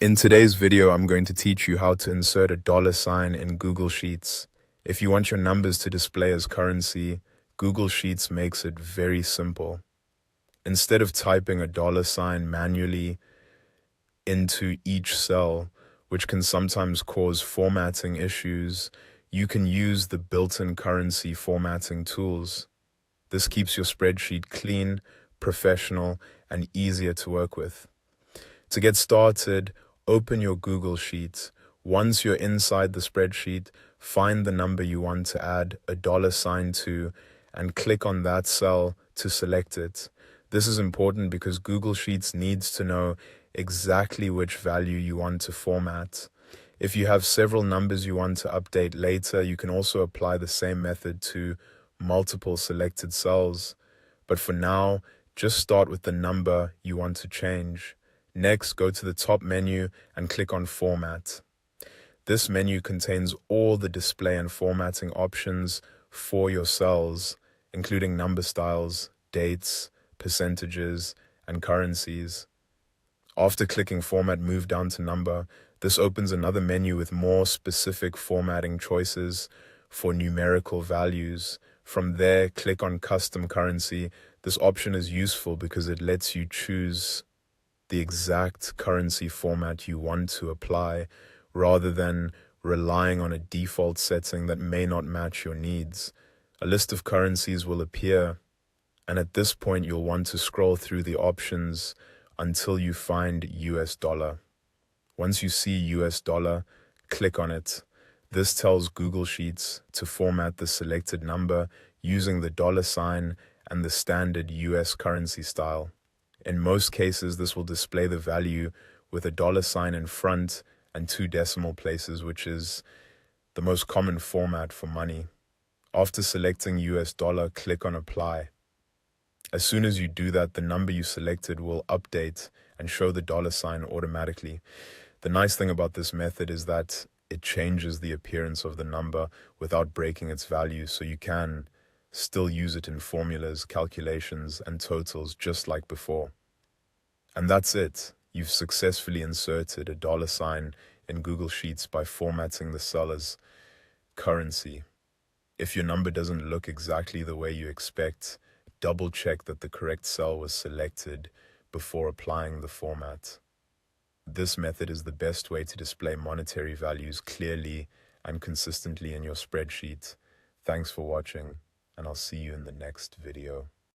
In today's video, I'm going to teach you how to insert a dollar sign in Google Sheets. If you want your numbers to display as currency, Google Sheets makes it very simple. Instead of typing a dollar sign manually into each cell, which can sometimes cause formatting issues, you can use the built-in currency formatting tools. This keeps your spreadsheet clean, professional, and easier to work with. To get started, open your Google Sheets. Once you're inside the spreadsheet, find the number you want to add a dollar sign to and click on that cell to select it. This is important because Google Sheets needs to know exactly which value you want to format. If you have several numbers you want to update later, you can also apply the same method to multiple selected cells. But for now, just start with the number you want to change. Next, go to the top menu and click on Format. This menu contains all the display and formatting options for your cells, including number styles, dates, percentages, and currencies. After clicking Format, move down to Number. This opens another menu with more specific formatting choices for numerical values. From there, click on Custom Currency. This option is useful because it lets you choose the exact currency format you want to apply, rather than relying on a default setting that may not match your needs. A list of currencies will appear, and at this point you'll want to scroll through the options until you find US dollar. Once you see US dollar, click on it. This tells Google Sheets to format the selected number using the dollar sign and the standard US currency style. In most cases, this will display the value with a dollar sign in front and 2 decimal places, which is the most common format for money. After selecting US dollar, click on Apply. As soon as you do that, the number you selected will update and show the dollar sign automatically. The nice thing about this method is that it changes the appearance of the number without breaking its value, so you can still use it in formulas, calculations, and totals just like before. And that's it. You've successfully inserted a dollar sign in Google Sheets by formatting the cell as currency. If your number doesn't look exactly the way you expect, double check that the correct cell was selected before applying the format. This method is the best way to display monetary values clearly and consistently in your spreadsheet. Thanks for watching, and I'll see you in the next video.